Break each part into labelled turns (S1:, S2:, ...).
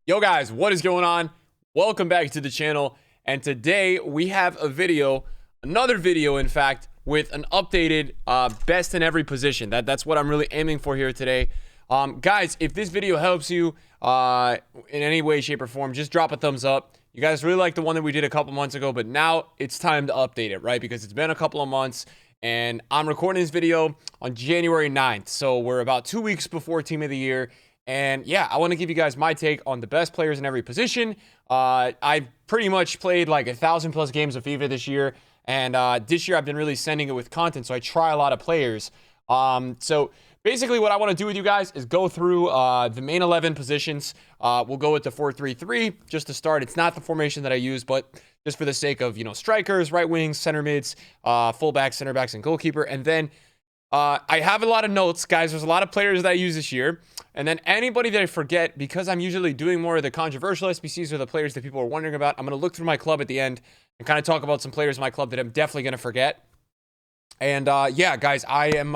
S1: Yo guys, what is going on? Welcome back to the channel, and today we have a video, another video in fact, with an updated best in every position. That's what I'm really aiming for here today. Guys, if this video helps you in any way, shape, or form, just drop a thumbs up. You guys really like the one that we did a couple months ago, but now it's time to update it, right? Because it's been a couple of months, and I'm recording this video on January 9th, so we're about 2 weeks before Team of the Year. And yeah, I want to give you guys my take on the best players in every position. I've pretty much played like 1,000+ games of FIFA this year. And this year I've been really sending it with content, so I try a lot of players. So basically what I want to do with you guys is go through the main 11 positions. We'll go with the 4-3-3 just to start. It's not the formation that I use, but just for the sake of, strikers, right wings, center mids, fullbacks, center backs, and goalkeeper. And then I have a lot of notes, guys. There's a lot of players that I use this year. And then anybody that I forget, because I'm usually doing more of the controversial SBCs or the players that people are wondering about, I'm going to look through my club at the end and kind of talk about some players in my club that I'm definitely going to forget. And yeah, guys, I am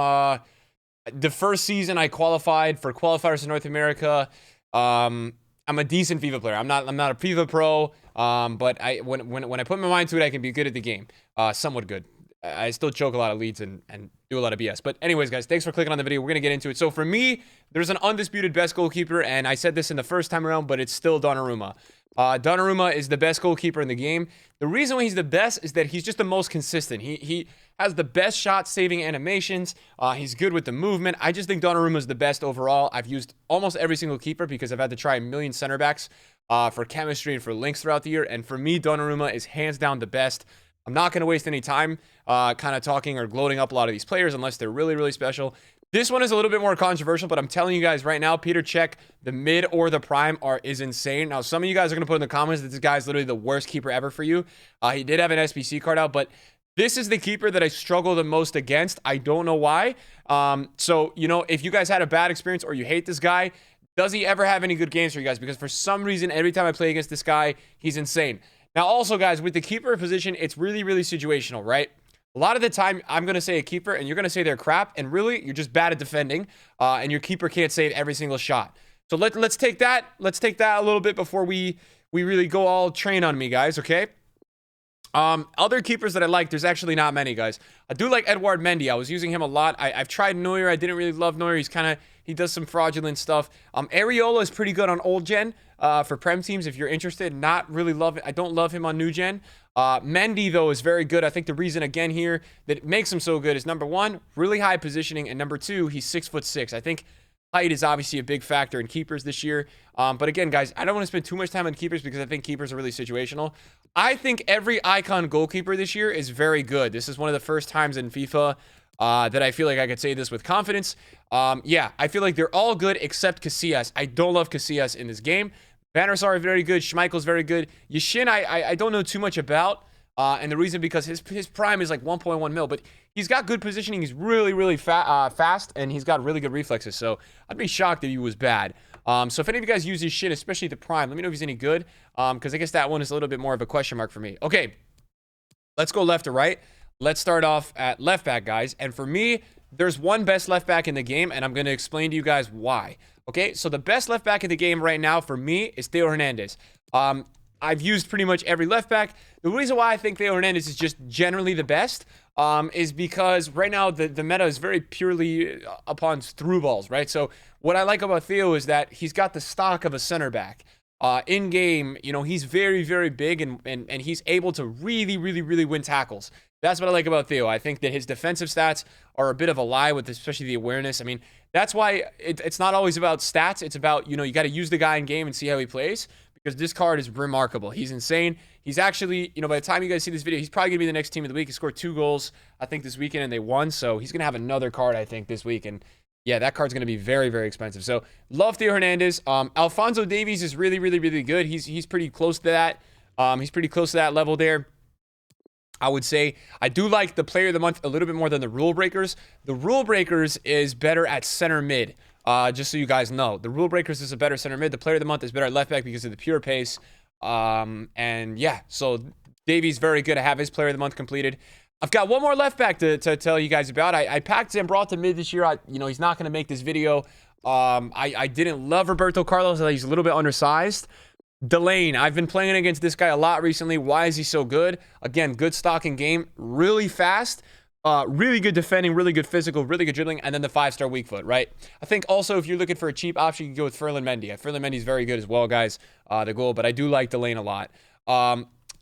S1: the first season I qualified for qualifiers in North America. I'm a decent FIFA player. I'm not a FIFA pro, but when I put my mind to it, I can be good at the game. Somewhat good. I still choke a lot of leads and do a lot of BS. But anyways, guys, thanks for clicking on the video. We're going to get into it. So for me, there's an undisputed best goalkeeper, and I said this in the first time around, but it's still Donnarumma. Donnarumma is the best goalkeeper in the game. The reason why he's the best is that he's just the most consistent. He has the best shot-saving animations. He's good with the movement. I just think Donnarumma is the best overall. I've used almost every single keeper because I've had to try a million center backs for chemistry and for links throughout the year. And for me, Donnarumma is hands down the best. I'm not going to waste any time kind of talking or gloating up a lot of these players unless they're really, really special. This one is a little bit more controversial, but I'm telling you guys right now, Peter Cech, the mid or the prime is insane. Now, some of you guys are going to put in the comments that this guy's literally the worst keeper ever for you. He did have an SBC card out, but this is the keeper that I struggle the most against. I don't know why. So, if you guys had a bad experience or you hate this guy, does he ever have any good games for you guys? Because for some reason, every time I play against this guy, he's insane. Now, also, guys, with the keeper position, it's really, really situational, right? A lot of the time, I'm going to say a keeper, and you're going to say they're crap, and really, you're just bad at defending, and your keeper can't save every single shot. So let's take that. Let's take that a little bit before we really go all train on me, guys, okay? Other keepers that I like, there's actually not many, guys. I do like Edouard Mendy. I was using him a lot. I've tried Neuer. I didn't really love Neuer. He does some fraudulent stuff. Areola is pretty good on old gen for Prem teams if you're interested. Not really love it. I don't love him on new gen. Mendy, though, is very good. I think the reason, again, here that makes him so good is, number one, really high positioning, and number two, he's 6'6". I think height is obviously a big factor in keepers this year. But again, guys, I don't want to spend too much time on keepers because I think keepers are really situational. I think every icon goalkeeper this year is very good. This is one of the first times in FIFA that I feel like I could say this with confidence. Yeah, I feel like they're all good except Casillas. I don't love Casillas in this game. Van der Sar is very good. Schmeichel's very good. Yashin, I don't know too much about. And the reason because his prime is like 1.1 mil, but he's got good positioning. He's really, really fast, and he's got really good reflexes. So I'd be shocked if he was bad. So if any of you guys use his shit, especially the prime, let me know if he's any good. Because I guess that one is a little bit more of a question mark for me. Okay, let's go left to right. Let's start off at left back, guys. And for me, there's one best left back in the game, and I'm going to explain to you guys why. Okay, so the best left back in the game right now for me is Theo Hernandez. I've used pretty much every left back. The reason why I think Theo Hernandez is just generally the best is because right now the meta is very purely upon through balls, right? So what I like about Theo is that he's got the stock of a center back. In game, he's very, very big and he's able to really, really, really win tackles. That's what I like about Theo. I think that his defensive stats are a bit of a lie with especially the awareness. I mean, that's why it's not always about stats. It's about, you got to use the guy in game and see how he plays. Because this card is remarkable. He's insane. He's actually, by the time you guys see this video, he's probably going to be the next team of the week. He scored 2 goals, I think, this weekend, and they won. So he's going to have another card, I think, this week. And yeah, that card's going to be very, very expensive. So love Theo Hernandez. Alphonso Davies is really, really, really good. He's pretty close to that. He's pretty close to that level there. I would say I do like the player of the month a little bit more than the rule breakers. The rule breakers is better at center mid. Just so you guys know, the rule breakers is a better center mid. The player of the month is better at left back because of the pure pace. And yeah, so Davies very good to have his player of the month completed. I've got one more left back to tell you guys about. I packed Zambrata mid this year. He's not going to make this video. I didn't love Roberto Carlos. I thought he's a little bit undersized. Delane, I've been playing against this guy a lot recently. Why is he so good? Again, good stock in game, really fast, really good defending, really good physical, really good dribbling, and then the 5-star weak foot, right? I think also if you're looking for a cheap option, you can go with Ferland Mendy. Ferland Mendy is very good as well, guys, the goal, but I do like Delane a lot.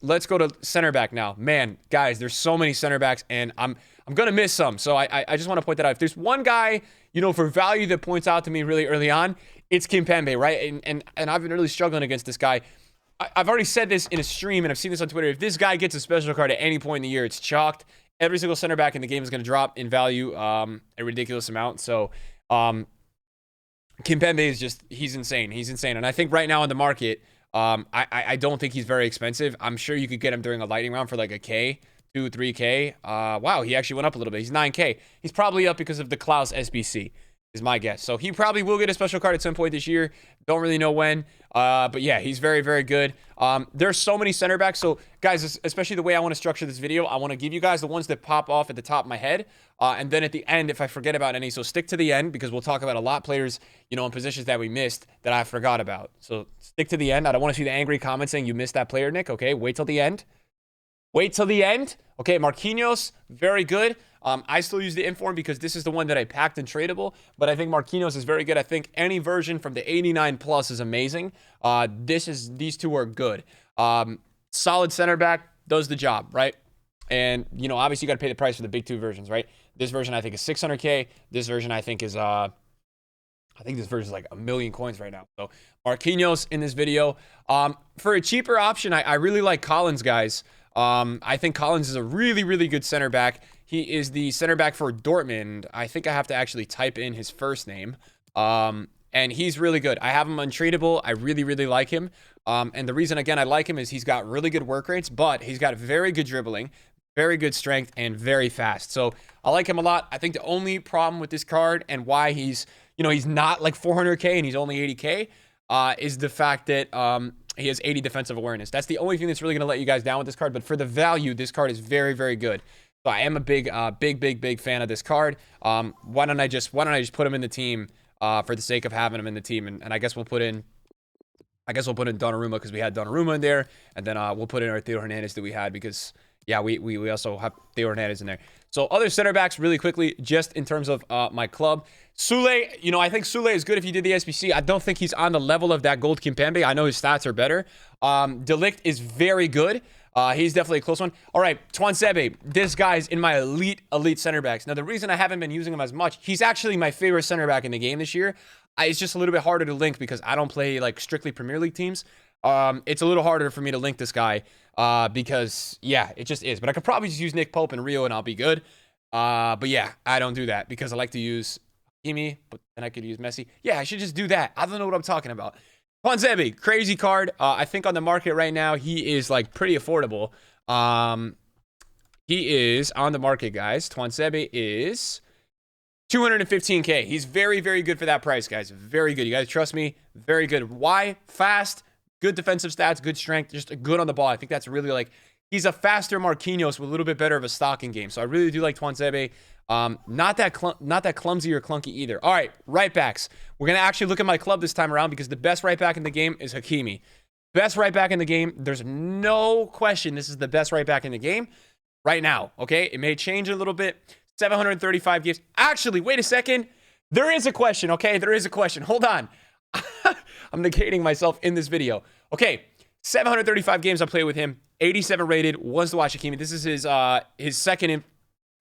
S1: Let's go to center back now. Man, guys, there's so many center backs, and I'm going to miss some, so I just want to point that out. If there's one guy, for value that points out to me really early on, it's Kimpembe, right? And I've been really struggling against this guy. I've already said this in a stream, and I've seen this on Twitter. If this guy gets a special card at any point in the year, it's chalked. Every single center back in the game is going to drop in value a ridiculous amount. So Kimpembe is he's insane. He's insane. And I think right now on the market, I don't think he's very expensive. I'm sure you could get him during a lightning round for like a K, 2, 3K. Wow, he actually went up a little bit. He's 9K. He's probably up because of the Klaus SBC. Is my guess. So he probably will get a special card at some point this year. Don't really know when. But yeah, he's very, very good. There's so many center backs. So guys, especially the way I want to structure this video, I want to give you guys the ones that pop off at the top of my head. And then at the end, if I forget about any, so stick to the end because we'll talk about a lot of players, in positions that we missed that I forgot about. So stick to the end. I don't want to see the angry comments saying you missed that player, Nick. Okay, wait till the end. Wait till the end. Okay, Marquinhos, very good. I still use the Inform because this is the one that I packed and tradable, but I think Marquinhos is very good. I think any version from the 89 plus is amazing. These two are good. Solid center back, does the job, right? And, obviously you got to pay the price for the big two versions, right? This version I think is 600K. This version I think is, I think this version is like 1 million coins right now. So Marquinhos in this video. For a cheaper option, I really like Collins, guys. I think Collins is a really, really good center back. He is the center back for Dortmund. I think I have to actually type in his first name. And he's really good. I have him untradeable. I really, really like him. And the reason, again, I like him is he's got really good work rates, but he's got very good dribbling, very good strength, and very fast. So I like him a lot. I think the only problem with this card and why he's not like 400K and he's only 80K is the fact that he has 80 defensive awareness. That's the only thing that's really going to let you guys down with this card. But for the value, this card is very, very good. So I am a big fan of this card. Why don't I just put him in the team for the sake of having him in the team? And I guess we'll put in Donnarumma because we had Donnarumma in there, and then we'll put in our Theo Hernandez that we had because yeah, we also have Theo Hernandez in there. So other center backs really quickly, just in terms of my club. Sule, I think Sule is good if you did the SBC. I don't think he's on the level of that Gold Kimpembe. I know his stats are better. De Ligt is very good. He's definitely a close one. All right, Tuanzebe. This guy's in my elite center backs. Now, the reason I haven't been using him as much, he's actually my favorite center back in the game this year. It's just a little bit harder to link because I don't play like strictly Premier League teams. It's a little harder for me to link this guy because, yeah, it just is. But I could probably just use Nick Pope and Rio and I'll be good. But yeah, I don't do that because I like to use Hakimi, but then I could use Messi. Yeah, I should just do that. I don't know what I'm talking about. Tuanzebe, crazy card. I think on the market right now, he is like pretty affordable. He is on the market, guys. Tuanzebe is 215K. He's very, very good for that price, guys. Very good. You guys trust me? Very good. Why? Fast, good defensive stats, good strength, just good on the ball. I think that's really like, he's a faster Marquinhos with a little bit better of a stocking game. So I really do like Tuanzebe. Not that clumsy or clunky either. All right, right backs. We're going to actually look at my club this time around because the best right back in the game is Hakimi. Best right back in the game. There's no question this is the best right back in the game right now, okay? It may change a little bit. 735 games. Actually, wait a second. There is a question, okay? There is a question. Hold on. I'm negating myself in this video. Okay, 735 games I played with him. 87 rated. Wants to watch Hakimi. This is his second...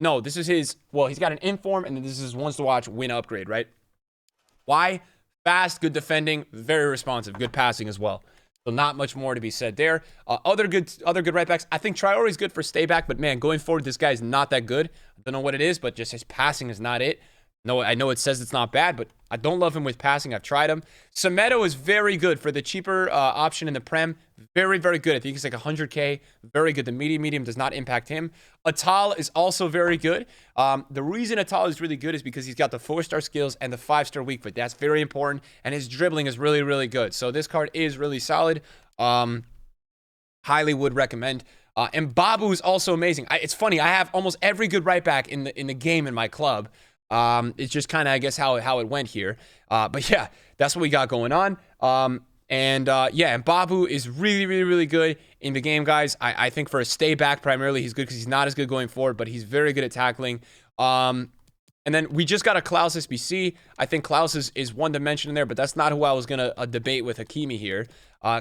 S1: No, this is his... Well, he's got an inform, and then this is his wants to watch win upgrade, right? Why? Fast, good defending, very responsive, good passing as well. So not much more to be said there. Other good right backs. I think Traore is good for stay back, but man, going forward, this guy is not that good. I don't know what it is, but just his passing is not it. No, I know it says it's not bad, but I don't love him with passing. I've tried him. Semedo is very good for the cheaper option in the Prem. Very, very good. I think he's like 100K. Very good. The medium does not impact him. Atal is also very good. The reason Atal is really good is because he's got the 4-star skills and the 5-star weak foot. That's very important. And his dribbling is really, really good. So this card is really solid. Highly would recommend. And Babu is also amazing. It's funny. I have almost every good right back in the game in my club. It's just kind of, I guess, how it went here. But yeah, that's what we got going on. And Babu is really, really, really good in the game, guys. I think for a stay back primarily, he's good because he's not as good going forward, but he's very good at tackling. And then we just got a Klaus SBC. I think Klaus is one to mention in there, but that's not who I was going to debate with Hakimi here.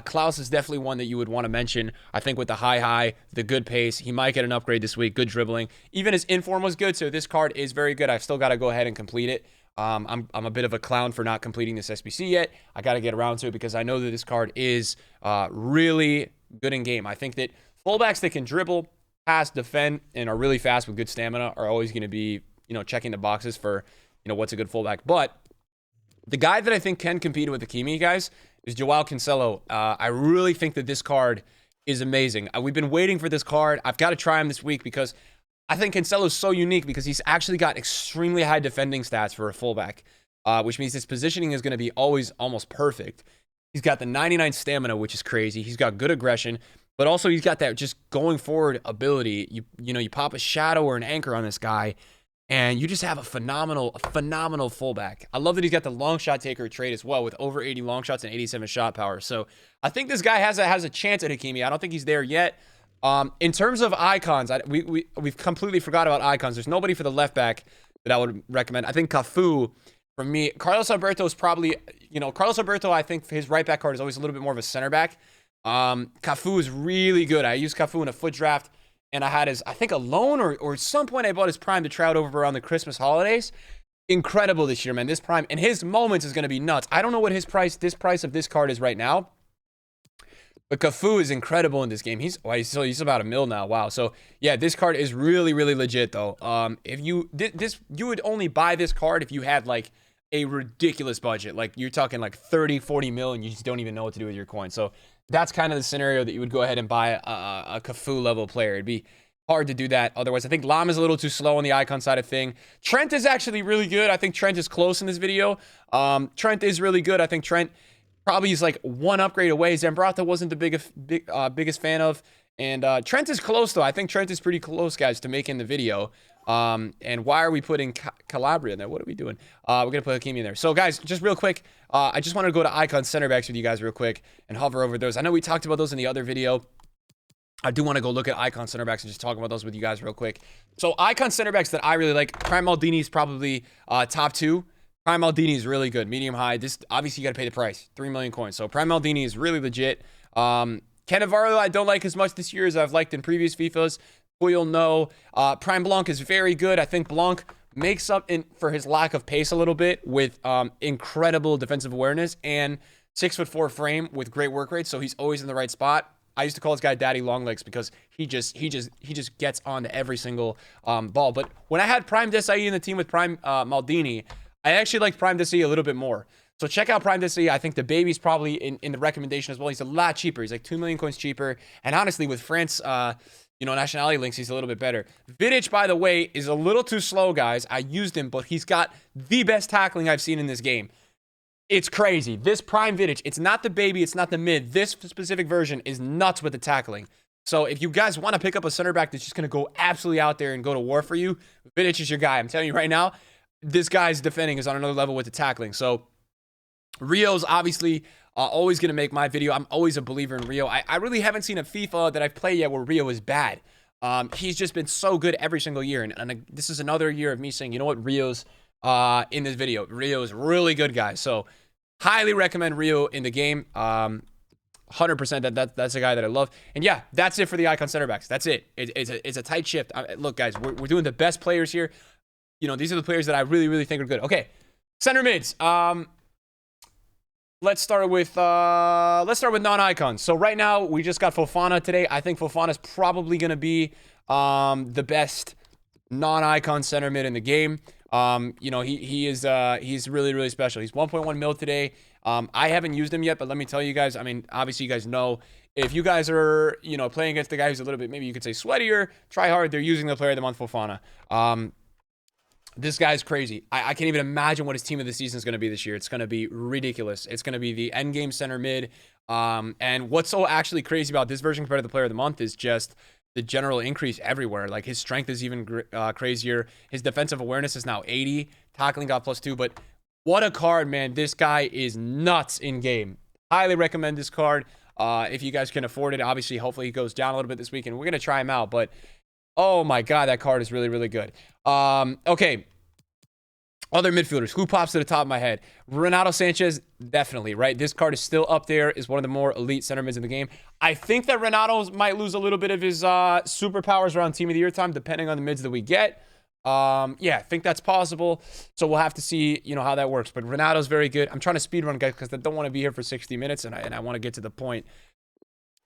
S1: Klaus is definitely one that you would want to mention. I think with the high, the good pace, he might get an upgrade this week. Good dribbling. Even his inform was good, so this card is very good. I've still got to go ahead and complete it. I'm a bit of a clown for not completing this SBC yet. I got to get around to it because I know that this card is really good in game. I think that fullbacks that can dribble, pass, defend, and are really fast with good stamina are always going to be, checking the boxes for, what's a good fullback. But the guy that I think can compete with Hakimi, guys, is Joao Cancelo. I really think that this card is amazing. We've been waiting for this card. I've got to try him this week because I think Cancelo is so unique because he's actually got extremely high defending stats for a fullback, which means his positioning is going to be always almost perfect. He's got the 99 stamina, which is crazy. He's got good aggression, but also he's got that just going forward ability. You pop a shadow or an anchor on this guy, and you just have a phenomenal fullback. I love that he's got the long shot taker trait as well with over 80 long shots and 87 shot power. So I think this guy has a chance at Hakimi. I don't think he's there yet. In terms of icons, we've completely forgot about icons. There's nobody for the left back that I would recommend. I think Cafu, for me, Carlos Alberto is probably, Carlos Alberto, I think his right back card is always a little bit more of a center back. Cafu is really good. I used Cafu in a foot draft. And I had I think a loan or at some point I bought his prime to try out over around the Christmas holidays. Incredible this year, man. This prime and his moments is going to be nuts. I don't know what this price of this card is right now. But Cafu is incredible in this game. He's about $1 million now. Wow. So yeah, this card is really, really legit though. If you would only buy this card if you had like a ridiculous budget. Like you're talking like 30, 40 mil and you just don't even know what to do with your coin. So that's kind of the scenario that you would go ahead and buy a Cafu level player. It'd be hard to do that otherwise. I think Lama's a little too slow on the icon side of thing. Trent is actually really good. I think Trent is close in this video. Trent is really good. I think Trent probably is like one upgrade away. Zambrata wasn't the biggest fan of. And Trent is close though. I think Trent is pretty close, guys, to making the video. And why are we putting Calabria in there? What are we doing? We're gonna put Hakimi in there. So guys, just real quick, I just want to go to icon center backs with you guys real quick and hover over those. I know we talked about those in the other video. I do want to go look at icon center backs and just talk about those with you guys real quick. So icon center backs that I really like, Prime Maldini is probably top 2. Prime Maldini is really good, medium high. This obviously you got to pay the price, 3 million coins. So Prime Maldini is really legit. Cannavaro I don't like as much this year as I've liked in previous FIFAs. You'll know. Prime Blanc is very good. I think Blanc makes up for his lack of pace a little bit with incredible defensive awareness and 6'4" frame with great work rate. So he's always in the right spot. I used to call this guy Daddy Longlegs because he just gets onto every single ball. But when I had Prime Desai in the team with Prime Maldini, I actually liked Prime Desai a little bit more. So check out Prime Desai. I think the baby's probably in the recommendation as well. He's a lot cheaper. He's like 2 million coins cheaper. And honestly, with France, nationality links, he's a little bit better. Vidic, by the way, is a little too slow, guys. I used him, but he's got the best tackling I've seen in this game. It's crazy. This Prime Vidic, it's not the baby, it's not the mid. This specific version is nuts with the tackling. So if you guys want to pick up a center back that's just going to go absolutely out there and go to war for you, Vidic is your guy. I'm telling you right now, this guy's defending is on another level with the tackling. So Rio's obviously always going to make my video. I'm always a believer in Rio. I really haven't seen a FIFA that I've played yet where Rio is bad. He's just been so good every single year. And this is another year of me saying, you know what, Rio's in this video. Rio is really good, guys. So highly recommend Rio in the game. 100% that's a guy that I love. And yeah, that's it for the icon center backs. That's it. It's a tight shift. Look, guys, we're doing the best players here. These are the players that I really, really think are good. Okay, center mids. Let's start with non-icons. So right now we just got Fofana today. I think Fofana is probably going to be the best non-icon center mid in the game. He's really, really special. He's 1.1 mil today. I haven't used him yet, but let me tell you guys, I mean, obviously you guys know, if you guys are, playing against the guy who's a little bit, maybe you could say sweatier, try hard, they're using the player of the month, Fofana. This guy's crazy. I can't even imagine what his team of the season is going to be this year. It's going to be ridiculous. It's going to be the end game center mid. And what's so actually crazy about this version compared to the player of the month is just the general increase everywhere. Like his strength is even crazier. His defensive awareness is now 80. Tackling got +2. But what a card, man. This guy is nuts in game. Highly recommend this card. If you guys can afford it. Obviously, hopefully he goes down a little bit this week, and we're going to try him out. But, oh my God, that card is really, really good. Okay. Other midfielders. Who pops to the top of my head? Renato Sanchez, definitely, right? This card is still up there. Is one of the more elite center mids in the game. I think that Renato might lose a little bit of his superpowers around Team of the Year time, depending on the mids that we get. Yeah, I think that's possible. So we'll have to see, you know, how that works. But Renato's very good. I'm trying to speed run, guys, because I don't want to be here for 60 minutes, and I want to get to the point.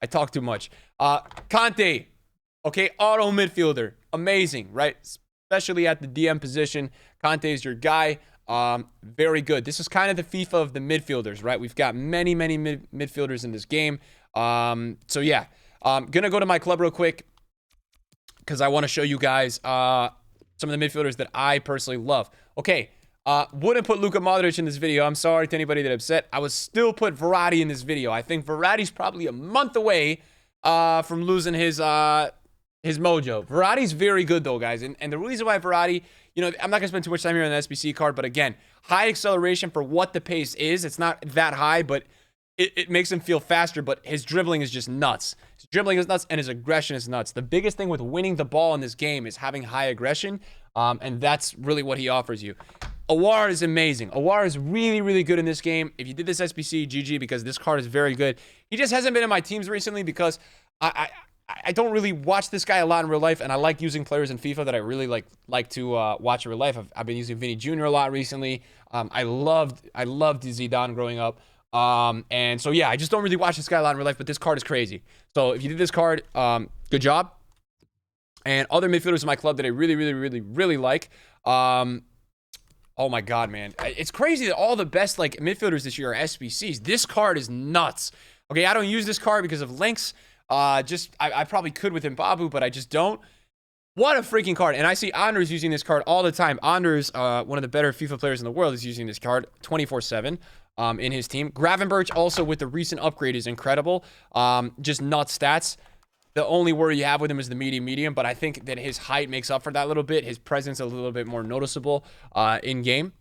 S1: I talk too much. Conte, okay, auto midfielder. Amazing, right? Especially at the DM position. Conte is your guy. Very good. This is kind of the FIFA of the midfielders, right? We've got many midfielders in this game. So yeah, gonna go to my club real quick because I want to show you guys some of the midfielders that I personally love. Okay, wouldn't put Luka Modric in this video. I'm sorry to anybody that upset. I would still put Verratti in this video. I think Verratti's probably a month away from losing his mojo. Verratti's very good though, guys. And the reason why Verratti, you know, I'm not gonna spend too much time here on the SBC card, but again, high acceleration for what the pace is. It's not that high, but it makes him feel faster, but his dribbling is just nuts. His dribbling is nuts, and his aggression is nuts. The biggest thing with winning the ball in this game is having high aggression, and that's really what he offers you. Awar is amazing. Awar is really, really good in this game. If you did this SBC, GG, because this card is very good. He just hasn't been in my teams recently because I don't really watch this guy a lot in real life, and I like using players in FIFA that I really like to watch in real life. I've been using Vinny Jr. a lot recently. I loved Zidane growing up. And so yeah, I just don't really watch this guy a lot in real life, but this card is crazy. So if you did this card, good job. And other midfielders in my club that I really like. Oh my God, man. It's crazy that all the best like midfielders this year are SBCs. This card is nuts. Okay, I don't use this card because of links. I probably could with Mbabu, but I just don't. What a freaking card. And I see Anders using this card all the time. Anders, one of the better FIFA players in the world, is using this card 24/7 in his team. Gravenberch also with the recent upgrade is incredible. Just nut stats. The only worry you have with him is the medium, but I think that his height makes up for that a little bit. His presence is a little bit more noticeable in game.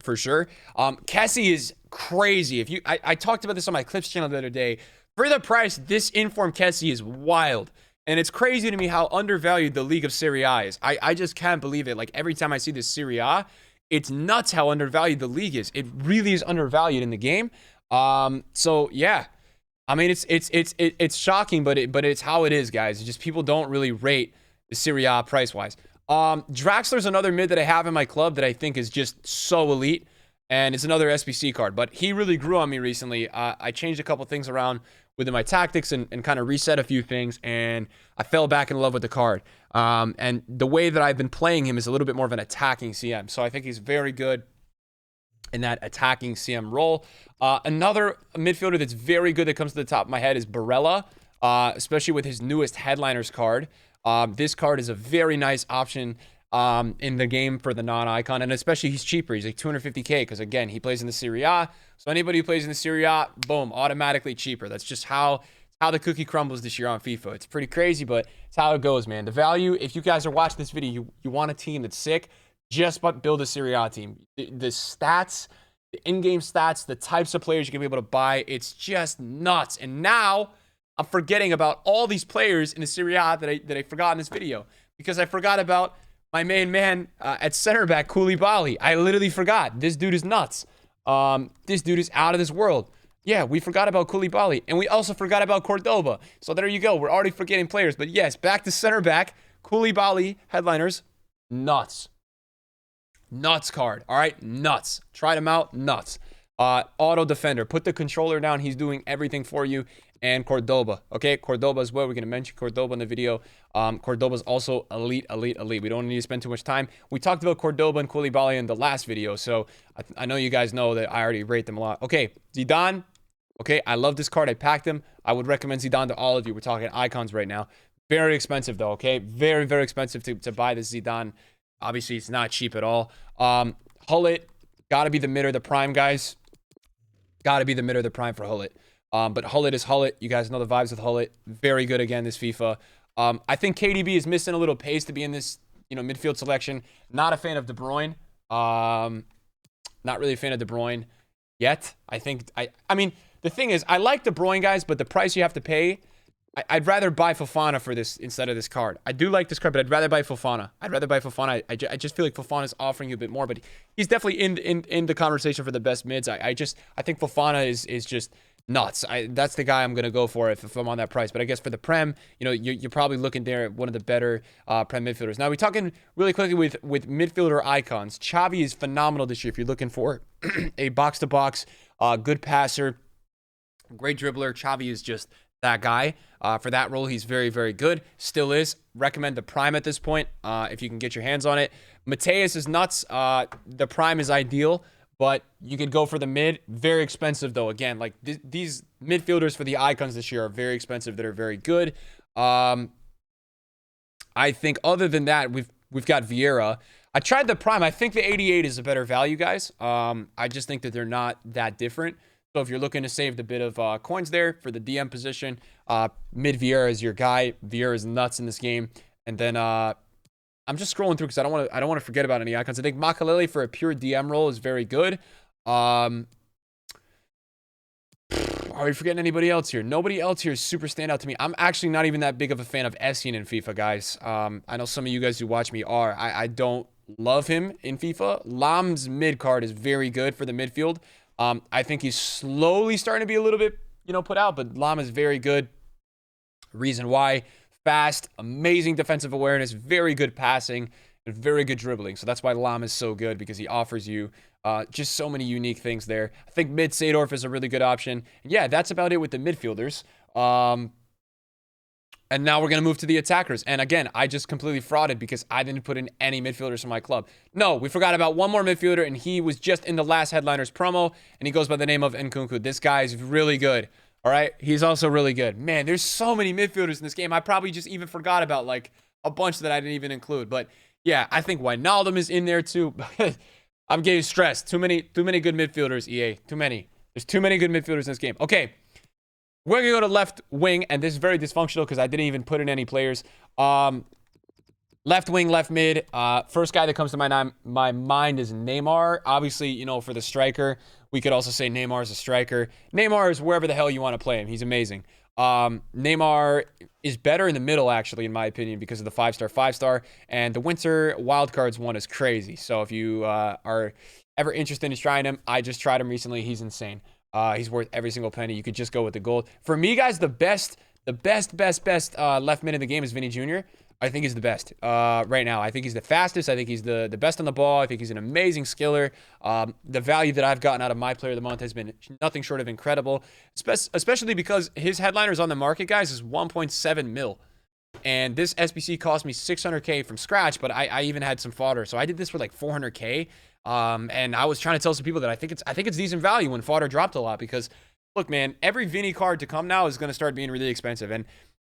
S1: For sure. Kessie is crazy. If you I talked about this on my Clips channel the other day. For the price, this informed Kessie is wild. And it's crazy to me how undervalued the League of Serie A is. I just can't believe it. Like every time I see this Serie A, it's nuts how undervalued the league is. It really is undervalued in the game. So yeah. I mean, it's shocking, but it's how it is, guys. It's just people don't really rate the Serie A price-wise. Draxler's another mid that I have in my club that I think is just so elite, and it's another SBC card. But he really grew on me recently. I changed a couple things around within my tactics and kind of reset a few things, and I fell back in love with the card. And the way that I've been playing him is a little bit more of an attacking CM. So I think he's very good in that attacking CM role. Another midfielder that's very good that comes to the top of my head is Barella, especially with his newest Headliners card. This card is a very nice option in the game for the non-icon, and especially he's cheaper. He's like 250k because, again, he plays in the Serie A. So anybody who plays in the Serie A, boom, automatically cheaper. That's just how the cookie crumbles this year on FIFA. It's pretty crazy, but it's how it goes, man. The value, if you guys are watching this video, you want a team that's sick, just build a Serie A team. The stats, the in-game stats, the types of players you can be able to buy, it's just nuts. And now I'm forgetting about all these players in the Serie A that I forgot in this video because I forgot about my main man at center back, Koulibaly. I literally forgot. This dude is nuts. This dude is out of this world. Yeah, we forgot about Koulibaly, and we also forgot about Cordoba. So there you go. We're already forgetting players. But yes, back to center back, Koulibaly, Headliners, nuts. Nuts card. All right, nuts. Tried him out, nuts. Auto defender. Put the controller down. He's doing everything for you. And Cordoba. Okay, Cordoba as well. We're going to mention Cordoba in the video. Cordoba's also elite. We don't need to spend too much time. We talked about Cordoba and Koulibaly in the last video, so I know you guys know that I already rate them a lot. Okay, Zidane. Okay, I love this card. I packed him. I would recommend Zidane to all of you. We're talking icons right now. Very expensive, though, okay? Very expensive to buy this Zidane. Obviously, it's not cheap at all. Hullet, got to be the mid or the prime, guys. Got to be the mid or the prime for Hullet. But Hullet is Hullet. You guys know the vibes with Hullet. Very good again this FIFA. I think KDB is missing a little pace to be in this, midfield selection. Not a fan of De Bruyne. Not really a fan of De Bruyne yet. I mean, the thing is, I like De Bruyne, guys, but the price you have to pay, I'd rather buy Fofana for this instead of this card. I do like this card, but I'd rather buy Fofana. I just feel like Fofana is offering you a bit more, but he's definitely in the conversation for the best mids. I think Fofana is just nuts. That's the guy I'm going to go for if I'm on that price. But I guess for the Prem, you're probably looking there at one of the better Prem midfielders. Now, we're talking really quickly with midfielder icons. Xavi is phenomenal this year if you're looking for a box-to-box, good passer, great dribbler. Xavi is just that guy. For that role, he's very, very good. Still is. Recommend the Prime at this point if you can get your hands on it. Mateus is nuts. The Prime is ideal, but you could go for the mid. Very expensive, though. Again, like these midfielders for the icons this year are very expensive that are very good. I think other than that, we've got Vieira. I tried the Prime. I think the 88 is a better value, guys. I just think that they're not that different. So if you're looking to save the bit of coins there for the DM position, mid Vieira is your guy. Vieira is nuts in this game. And then I'm just scrolling through because I don't want to forget about any icons. I think Makaleli for a pure DM role is very good. Are we forgetting anybody else here? Nobody else here is super standout to me. I'm actually not even that big of a fan of Essien in FIFA, guys. I know some of you guys who watch me are. I don't love him in FIFA. Lam's mid card is very good for the midfield. I think he's slowly starting to be a little bit, put out, but Lam is very good. Reason why: fast, amazing defensive awareness, very good passing, and very good dribbling. So that's why Lam is so good, because he offers you just so many unique things there. I think mid Seedorf is a really good option. And yeah, that's about it with the midfielders. And now we're going to move to the attackers. And again, I just completely frauded because I didn't put in any midfielders for my club. No, we forgot about one more midfielder, and he was just in the last Headliners promo, and he goes by the name of Nkunku. This guy is really good. All right? He's also really good. Man, there's so many midfielders in this game. I probably just even forgot about, like, a bunch that I didn't even include. But, yeah, I think Wijnaldum is in there, too. I'm getting stressed. Too many good midfielders, EA. Too many. There's too many good midfielders in this game. Okay. We're going to go to left wing, and this is very dysfunctional because I didn't even put in any players. Left wing, left mid. First guy that comes to my mind is Neymar. Obviously, for the striker, we could also say Neymar is a striker. Neymar is wherever the hell you want to play him. He's amazing. Neymar is better in the middle, actually, in my opinion, because of the 5-star. And the Winter Wildcards one is crazy. So if you are ever interested in trying him, I just tried him recently. He's insane. He's worth every single penny. You could just go with the gold. For me, guys, the best left mid in the game is Vinny Jr. I think he's the best right now. I think he's the fastest. I think he's the best on the ball. I think he's an amazing skiller. The value that I've gotten out of my player of the month has been nothing short of incredible, especially because his headliners on the market, guys, is 1.7 mil. And this SBC cost me 600K from scratch, but I even had some fodder. So I did this for like 400K. And I was trying to tell some people that I think it's decent value when fodder dropped a lot, because look, man, every Vinny card to come now is going to start being really expensive. And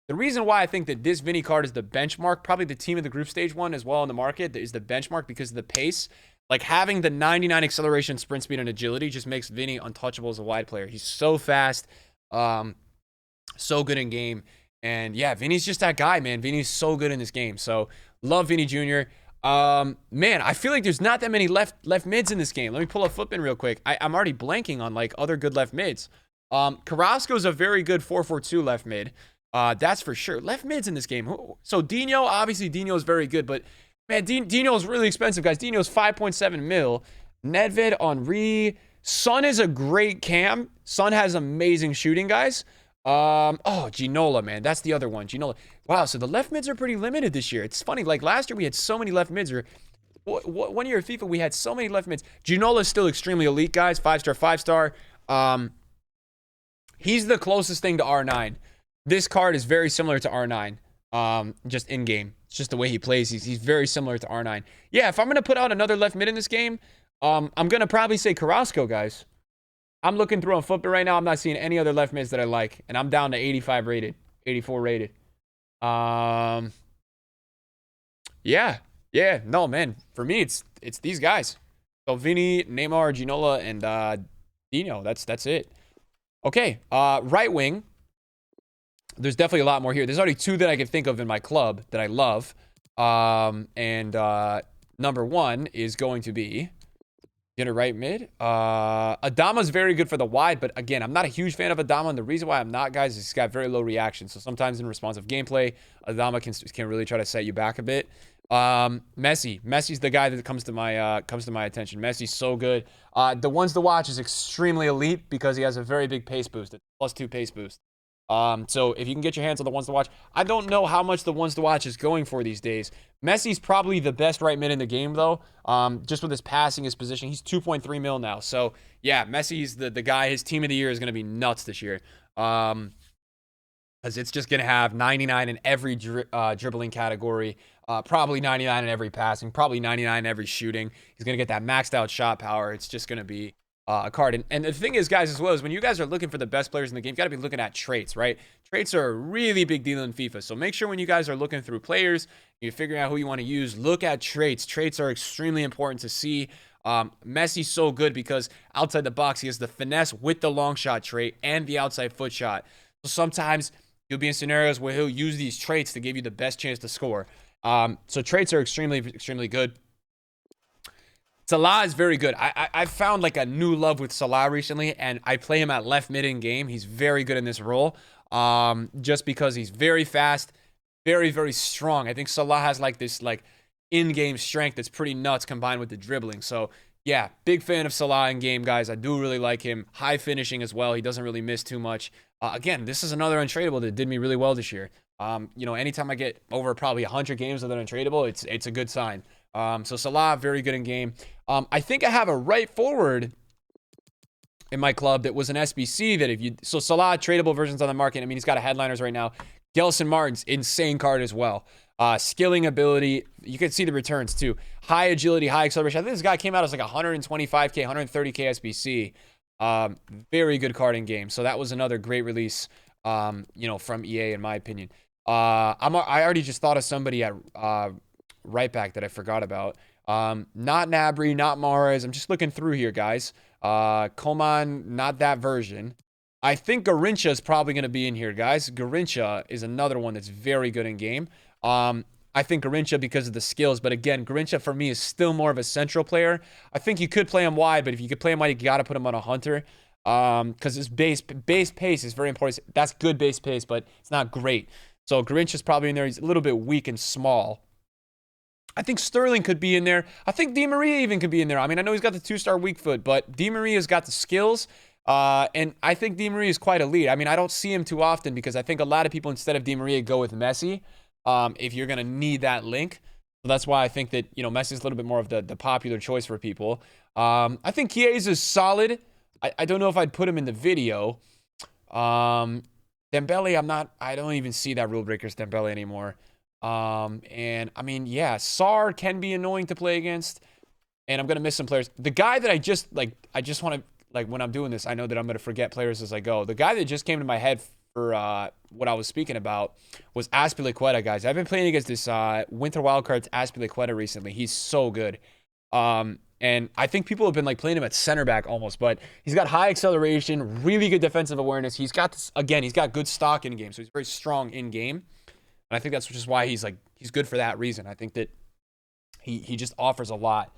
S1: the reason why I think that this Vinny card is the benchmark, probably the team of the group stage one as well in the market, is the benchmark because of the pace. Like having the 99 acceleration, sprint speed, and agility just makes Vinny untouchable as a wide player. He's so fast, so good in game. And yeah, Vinny's just that guy, man. Vinny's so good in this game. So love Vinny Jr. Man, I feel like there's not that many left mids in this game. Let me pull up Footman real quick. I'm already blanking on like other good left mids. Carrasco's a very good 4-4-2 left mid. That's for sure. Left mids in this game. So Dino, obviously Dino's very good, but man, Dino's really expensive, guys. Dino's 5.7 mil. Nedved, Henry. Son is a great cam. Son has amazing shooting, guys. Ginola, man. That's the other one. Ginola. Wow, so the left mids are pretty limited this year. It's funny. Like last year we had so many left mids. Or one year at FIFA we had so many left mids. Ginola is still extremely elite, guys. 5-star. He's the closest thing to R9. This card is very similar to R9. Just in game. It's just the way he plays. He's very similar to R9. Yeah, if I'm gonna put out another left mid in this game, I'm gonna probably say Carrasco, guys. I'm looking through on Football right now. I'm not seeing any other left mids that I like. And I'm down to 85 rated. 84 rated. Yeah. No, man. For me, it's these guys. So Vinny, Neymar, Ginola, and Dino. That's it. Okay. Right wing. there's definitely a lot more here. There's already 2 that I can think of in my club that I love. Number 1 is going to be get it right mid. Adama's very good for the wide, but again, I'm not a huge fan of Adama, and the reason why I'm not, guys, is he's got very low reaction. So sometimes in responsive gameplay, Adama can really try to set you back a bit. Messi's the guy that comes to my attention. Messi's so good. The ones to watch is extremely elite because he has a very big pace boost. It's +2 pace boost. So if you can get your hands on the ones to watch, I don't know how much the ones to watch is going for these days. Messi's probably the best right mid in the game, though. Just with his passing, his position, he's 2.3 mil now. So yeah, Messi's the guy. His team of the year is going to be nuts this year. Because it's just going to have 99 in every dribbling category, probably 99 in every passing, probably 99 in every shooting. He's going to get that maxed out shot power. It's just going to be a card. And the thing is, guys, as well, is when you guys are looking for the best players in the game, you got to be looking at traits, right? Traits are a really big deal in FIFA. So make sure when you guys are looking through players, you're figuring out who you want to use, look at traits. Traits are extremely important to see. Messi's so good because outside the box, he has the finesse with the long shot trait and the outside foot shot. So sometimes you'll be in scenarios where he'll use these traits to give you the best chance to score. So traits are extremely, extremely good. Salah is very good. I've found like a new love with Salah recently, and I play him at left mid in game. He's very good in this role, just because he's very fast, very, very strong. I think Salah has like this like in-game strength that's pretty nuts combined with the dribbling. So yeah, big fan of Salah in game, guys. I do really like him. High finishing as well. He doesn't really miss too much. Again, this is another untradeable that did me really well this year. Anytime I get over probably 100 games with an untradeable, it's a good sign. So Salah, very good in game. I think I have a right forward in my club that was an SBC that so Salah, tradable versions on the market. I mean, he's got a headliners right now. Gelson Martin's insane card as well. Skilling ability, you can see the returns too. High agility, high acceleration. I think this guy came out as like 125k, 130k SBC. Very good card in game. So that was another great release, from EA in my opinion. I already just thought of somebody at right back that I forgot about. Not Nabry, not Mahrez. I'm just looking through here, guys. Coman, not that version. I think Garrincha is probably going to be in here, guys. Garrincha is another one that's very good in game. I think Garrincha because of the skills, but again, Garrincha for me is still more of a central player. I think you could play him wide, but if you could play him wide, you got to put him on a hunter. Because his base pace is very important. That's good base pace, but it's not great. So Garrincha's probably in there. He's a little bit weak and small. I think Sterling could be in there. I think Di Maria even could be in there. I mean, I know he's got the 2-star weak foot, but Di Maria's got the skills. And I think Di Maria is quite elite. I mean, I don't see him too often because I think a lot of people, instead of Di Maria, go with Messi if you're going to need that link. So that's why I think that, Messi's a little bit more of the popular choice for people. I think Chiesa is solid. I don't know if I'd put him in the video. Dembele, I don't even see that Rule Breakers Dembele anymore. And I mean, yeah, Sar can be annoying to play against, and I'm going to miss some players. The guy that I just want to, when I'm doing this, I know that I'm going to forget players as I go. The guy that just came to my head for, what I was speaking about was Azpilicueta, guys. I've been playing against this, Winter Wildcards Azpilicueta recently. He's so good. And I think people have been playing him at center back almost, but he's got high acceleration, really good defensive awareness. He's got this, again, he's got good stock in game, so he's very strong in game. And I think that's just why he's good for that reason. I think that he just offers a lot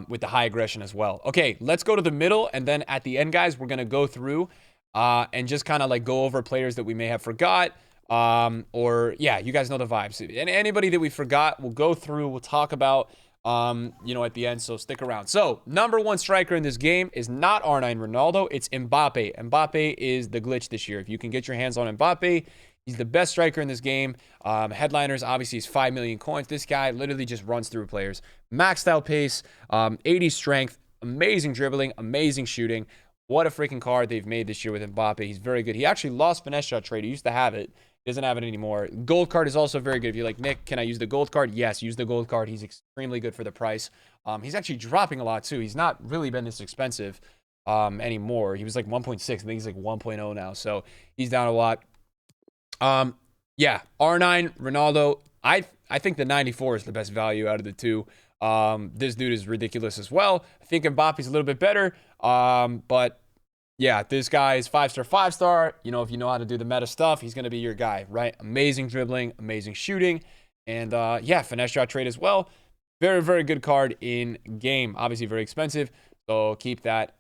S1: with the high aggression as well. Okay, let's go to the middle, and then at the end, guys, we're going to go through and just kind of go over players that we may have forgot. Yeah, you guys know the vibes. And anybody that we forgot, we'll go through, we'll talk about, at the end, so stick around. So, number 1 striker in this game is not R9 Ronaldo, it's Mbappe. Mbappe is the glitch this year. If you can get your hands on Mbappe, he's the best striker in this game. Headliners, obviously, is 5 million coins. This guy literally just runs through players. Maxed out pace, 80 strength, amazing dribbling, amazing shooting. What a freaking card they've made this year with Mbappe. He's very good. He actually lost finesse shot trade. He used to have it. He doesn't have it anymore. Gold card is also very good. If you're like, Nick, can I use the gold card? Yes, use the gold card. He's extremely good for the price. He's actually dropping a lot, too. He's not really been this expensive anymore. He was 1.6. I think he's 1.0 now. So he's down a lot. Yeah, R9, Ronaldo. I think the 94 is the best value out of the two. This dude is ridiculous as well. I think Mbappe's a little bit better. But yeah, this guy is 5-star, 5-star. You know, if you know how to do the meta stuff, he's going to be your guy, right? Amazing dribbling, amazing shooting, and yeah, finesse shot trade as well. Very, very good card in game. Obviously, very expensive, so keep that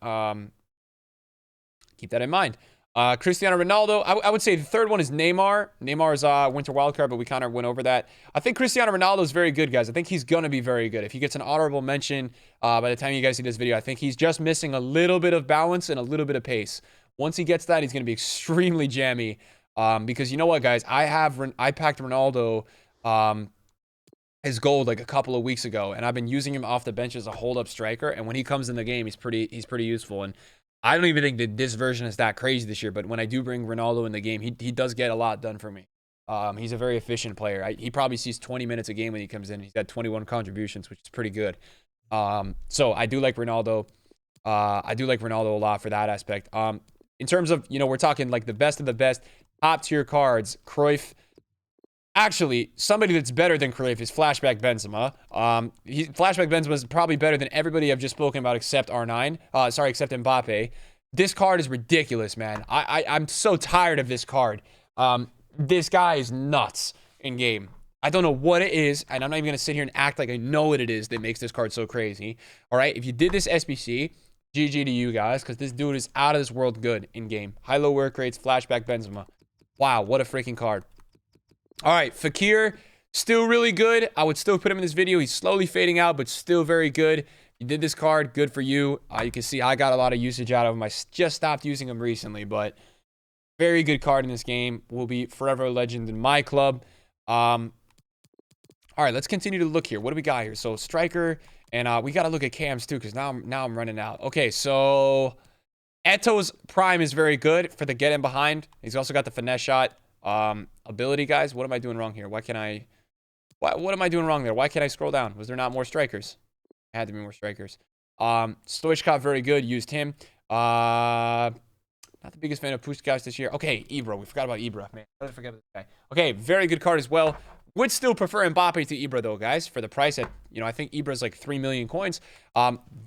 S1: in mind. Cristiano Ronaldo. I would say the third one is Neymar. Neymar's winter wildcard, but we kind of went over that. I think Cristiano Ronaldo is very good, guys. I think he's going to be very good. If he gets an honorable mention by the time you guys see this video, I think he's just missing a little bit of balance and a little bit of pace. Once he gets that, he's going to be extremely jammy. Because you know what, guys? I packed Ronaldo his gold like a couple of weeks ago, and I've been using him off the bench as a hold-up striker. And when he comes in the game, he's pretty useful. And I don't even think that this version is that crazy this year, but when I do bring Ronaldo in the game, he does get a lot done for me. He's a very efficient player. He probably sees 20 minutes a game when he comes in. He's got 21 contributions, which is pretty good. So I do like Ronaldo. I do like Ronaldo a lot for that aspect. In terms of, you know, we're talking like the best of the best, top tier cards, Cruyff. Actually, somebody that's better than Cruyff is Flashback Benzema. Flashback Benzema is probably better than everybody I've just spoken about except R9. Except Mbappe. This card is ridiculous, man. I'm so tired of this card. This guy is nuts in game. I don't know what it is, and I'm not even going to sit here and act like I know what it is that makes this card so crazy. All right, if you did this SBC, GG to you guys, because this dude is out of this world good in game. High-low work rates, Flashback Benzema. Wow, what a freaking card. All right, Fakir, still really good. I would still put him in this video. He's slowly fading out, but still very good. You did this card, good for you. You can see I got a lot of usage out of him. I just stopped using him recently, but very good card in this game. Will be forever a legend in my club. All right, let's continue to look here. What do we got here? So striker, and we got to look at cams too, because now I'm running out. Okay, so Eto's prime is very good for the get in behind. He's also got the finesse shot. Ability, guys. What am I doing wrong here? What am I doing wrong there? Why can't I scroll down? Was there not more strikers? Had to be more strikers. Stoichkov, very good. Used him. Not the biggest fan of Puskás this year. Okay, Ibra. We forgot about Ibra, man. I forget about this guy. Okay, very good card as well. Would still prefer Mbappe to Ibra, though, guys, for the price at, you know, I think Ibra's like 3 million coins.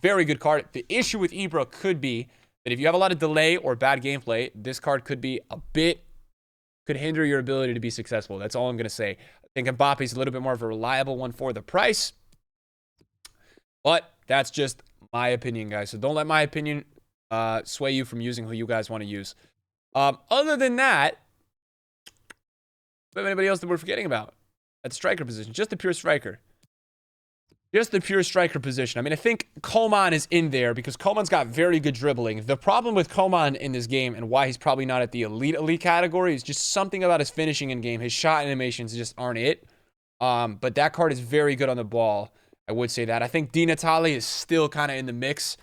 S1: Very good card. The issue with Ibra could be that if you have a lot of delay or bad gameplay, this card could be a bit, could hinder your ability to be successful. That's all I'm going to say. I think Mbappe's a little bit more of a reliable one for the price. But that's just my opinion, guys. So don't let my opinion sway you from using who you guys want to use. Other than that, do we have anybody else that we're forgetting about at the striker position? Just the pure striker. Just the pure striker position. I mean, I think Coman is in there because Coman's got very good dribbling. The problem with Coman in this game and why he's probably not at the elite category is just something about his finishing in game. His shot animations just aren't it. But that card is very good on the ball. I would say that. I think Di Natale is still kind of in the mix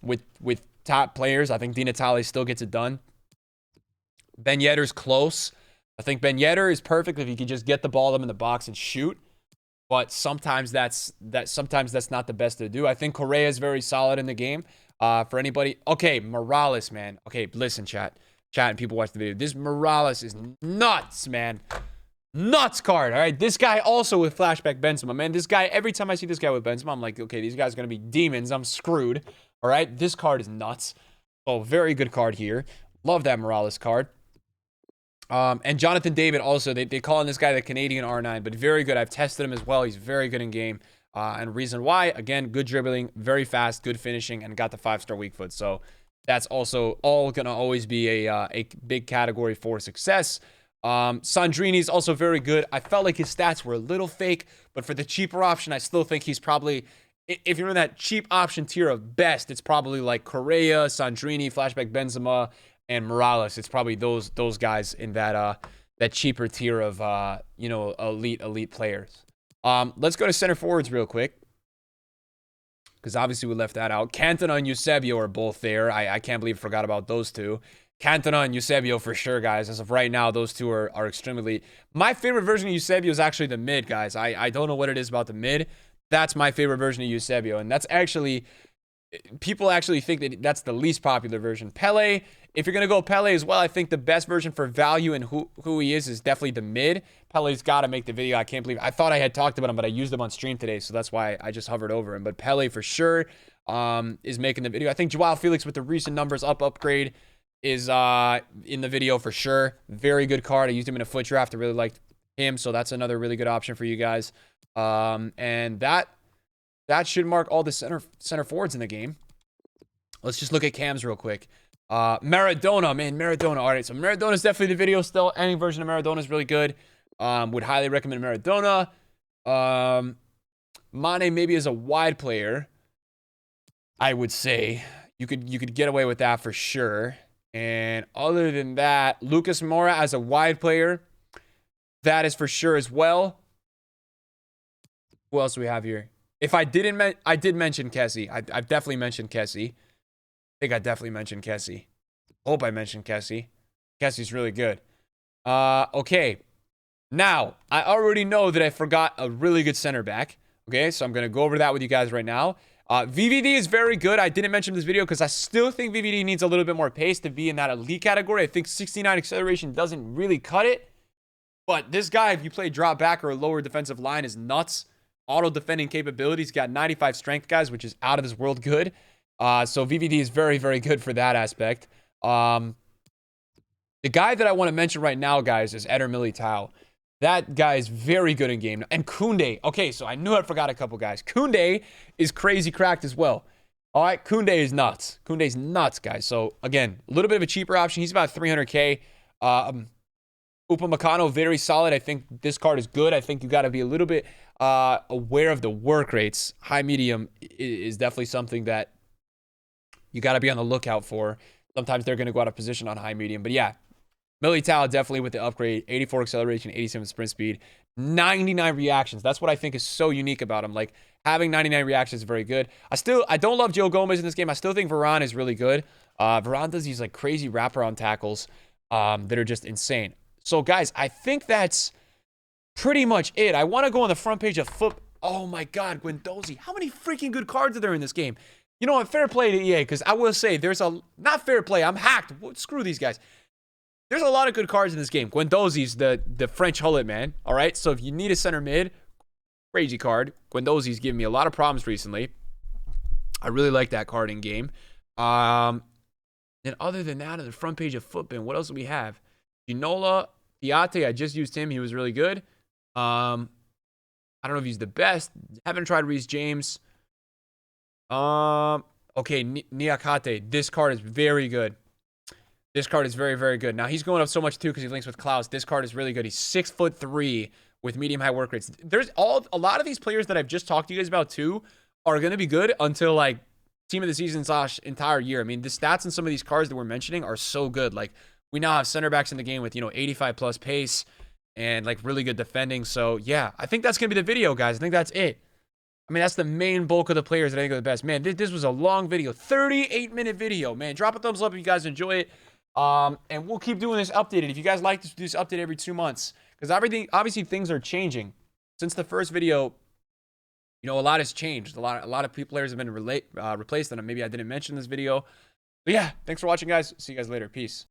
S1: with top players. I think Di Natale still gets it done. Ben Yedder's close. I think Ben Yedder is perfect if he can just get the ball up in the box and shoot. But sometimes that's not the best to do. I think Correa is very solid in the game. For anybody, okay, Morales, man. Okay, listen, chat, and people watch the video. This Morales is nuts, man. Nuts card. All right, this guy also with Flashback Benzema, man. This guy, every time I see this guy with Benzema, I'm like, okay, these guys are gonna be demons. I'm screwed. All right, this card is nuts. Oh, very good card here. Love that Morales card. And Jonathan David also, they call this guy the Canadian R9, but very good. I've tested him as well. He's very good in game. And reason why, again, good dribbling, very fast, good finishing, and got the 5-star weak foot. So that's also all going to always be a big category for success. Sandrini's also very good. I felt like his stats were a little fake, but for the cheaper option, I still think he's probably, if you're in that cheap option tier of best, it's probably like Correa, Sandrini, Flashback Benzema, and Morales. It's probably those guys in that cheaper tier of you know, elite players. Let's go to center forwards real quick, because obviously we left that out. Cantona and Eusebio are both there. I can't believe I forgot about those two. Cantona and Eusebio for sure, guys. As of right now, those two are extremely. My favorite version of Eusebio is actually the mid, guys. I don't know what it is about the mid. That's my favorite version of Eusebio, and that's actually, people actually think that that's the least popular version. Pele, if you're going to go Pele as well, I think the best version for value and who he is definitely the mid. Pele's got to make the video. I can't believe, I thought I had talked about him, but I used him on stream today, so that's why I just hovered over him. But Pele for sure. is making the video. I think Joao Felix with the recent numbers upgrade is in the video for sure. Very good card. I used him in a foot draft. I really liked him, so that's another really good option for you guys. And that should mark all the center forwards in the game. Let's just look at cams real quick. Maradona, man, Maradona. All right, so Maradona's definitely the video still. Any version of Maradona is really good. Would highly recommend Maradona. Mane maybe as a wide player, I would say you could get away with that for sure. And other than that, Lucas Moura as a wide player, that is for sure as well. Who else do we have here? If I did mention Kessie. I've definitely mentioned Kessie. I think I definitely mentioned Kessie. Hope I mentioned Kessie. Kessie's really good. Okay. Now, I already know that I forgot a really good center back. Okay, so I'm going to go over that with you guys right now. VVD is very good. I didn't mention this video because I still think VVD needs a little bit more pace to be in that elite category. I think 69 acceleration doesn't really cut it. But this guy, if you play drop back or a lower defensive line, is nuts. Auto defending capabilities. Got 95 strength, guys, which is out of this world good. So VVD is very, very good for that aspect. The guy that I want to mention right now, guys, is Eder Militao. That guy is very good in game. And Koundé. Okay, so I knew I forgot a couple guys. Koundé is crazy cracked as well. All right, Koundé is nuts. Koundé's nuts, guys. So, again, a little bit of a cheaper option. He's about 300K. Upamecano, very solid. I think this card is good. I think you got to be a little bit aware of the work rates. High medium is definitely something that you got to be on the lookout for. Sometimes they're going to go out of position on high medium. But, yeah. Militao definitely with the upgrade, 84 acceleration, 87 sprint speed, 99 reactions. That's what I think is so unique about him. Like, having 99 reactions is very good. I don't love Joe Gomez in this game. I still think Varane is really good. Varane does these, like, crazy wraparound tackles that are just insane. So, guys, I think that's pretty much it. I want to go on the front page of Foot. Oh, my God, Guendouzi. How many freaking good cards are there in this game? You know what? Fair play to EA, because I will say there's a... Not fair play. I'm hacked. Screw these guys. There's a lot of good cards in this game. Guendouzi's the French hullet, man. All right? So if you need a center mid, crazy card. Guendouzi's giving me a lot of problems recently. I really like that card in game. And other than that, on the front page of Footbin, what else do we have? Ginola, Piatti, I just used him. He was really good. I don't know if he's the best. Haven't tried Reece James. Okay, Niakate. This card is very good. This card is very, very good. Now, he's going up so much, too, because he links with Klaus. This card is really good. He's 6'3" with medium-high work rates. There's a lot of these players that I've just talked to you guys about, too, are going to be good until, like, team of the season / entire year. I mean, the stats in some of these cards that we're mentioning are so good. Like, we now have center backs in the game with, 85-plus pace and, like, really good defending. So, yeah, I think that's going to be the video, guys. I think that's it. I mean, that's the main bulk of the players that I think are the best. Man, this was a long video. 38-minute video, man. Drop a thumbs up if you guys enjoy it. And we'll keep doing this updated. If you guys like to do this update every 2 months, because obviously things are changing. Since the first video, a lot has changed. A lot of players have been replaced, and maybe I didn't mention this video. But yeah, thanks for watching, guys. See you guys later. Peace.